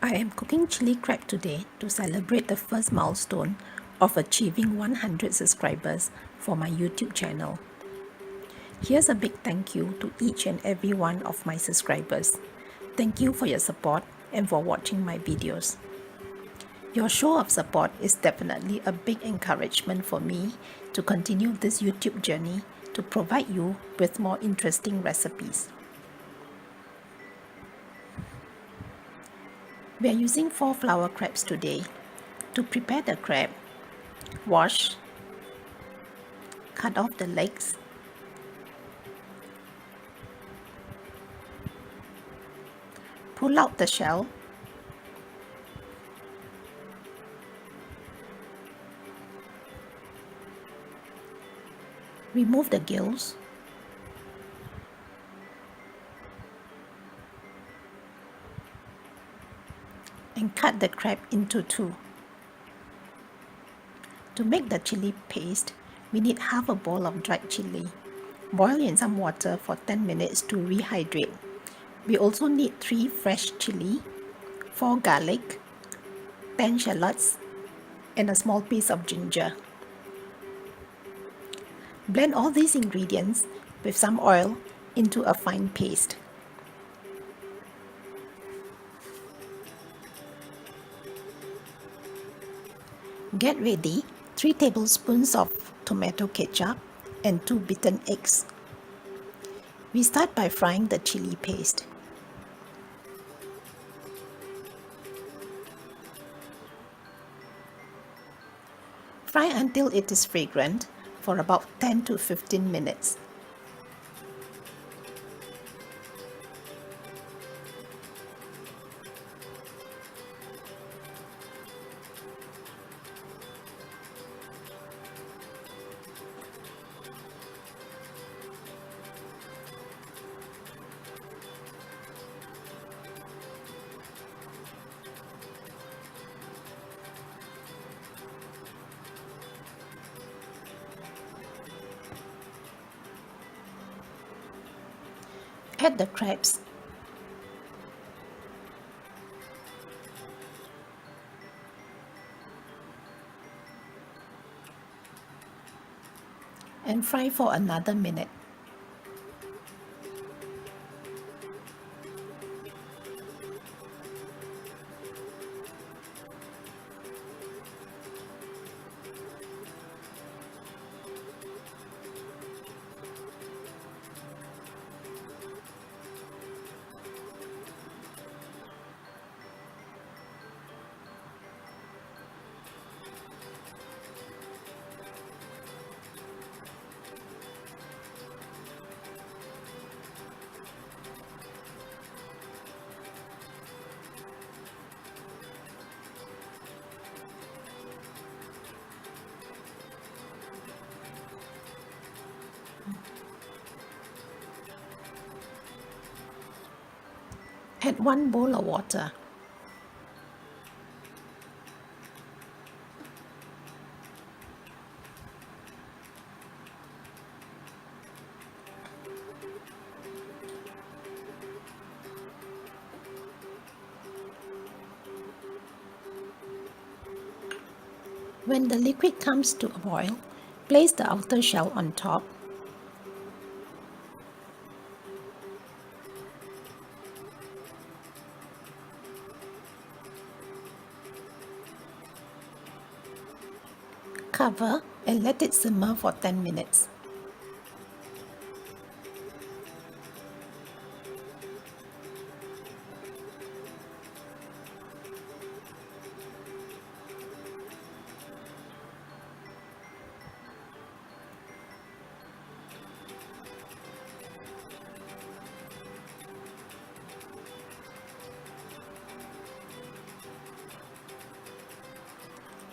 I am cooking chili crab today to celebrate the first milestone of achieving 100 subscribers for my YouTube channel. Here's a big thank you to each and every one of my subscribers. Thank you for your support and for watching my videos. Your show of support is definitely a big encouragement for me to continue this YouTube journey to provide you with more interesting recipes. We are using 4 flower crabs today. To prepare the crab, wash, cut off the legs, pull out the shell, remove the gills, and cut the crab into 2. To make the chili paste, we need half a bowl of dried chili. Boil in some water for 10 minutes to rehydrate. We also need 3 fresh chili, 4 garlic, 10 shallots, and a small piece of ginger. Blend all these ingredients with some oil into a fine paste. Get ready 3 tablespoons of tomato ketchup and 2 beaten eggs. We start by frying the chili paste. Fry until it is fragrant for about 10 to 15 minutes. Add the crabs. And fry for another minute. Add 1 bowl of water. When the liquid comes to a boil, place the outer shell on top. Cover and let it simmer for 10 minutes.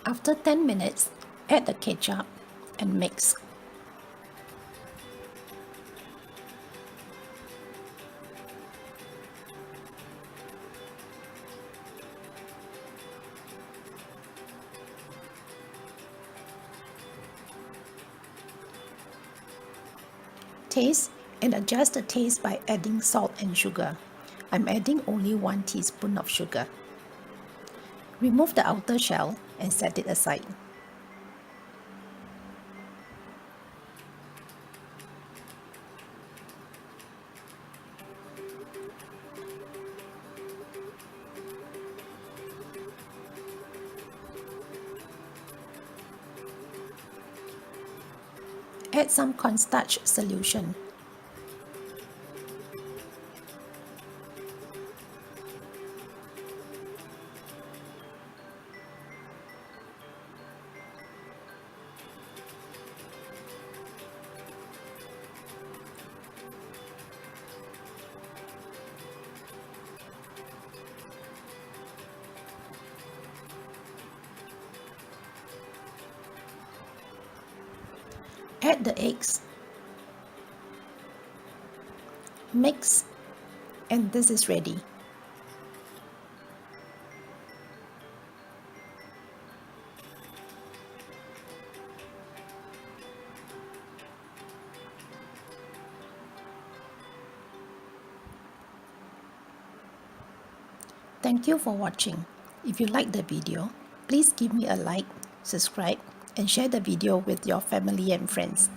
After 10 minutes, add the ketchup and mix. Taste and adjust the taste by adding salt and sugar. I'm adding only 1 teaspoon of sugar. Remove the outer shell and set it aside. Add some cornstarch solution. Add the eggs, mix, and this is ready. Thank you for watching. If you like the video, please give me a like, subscribe, and share the video with your family and friends.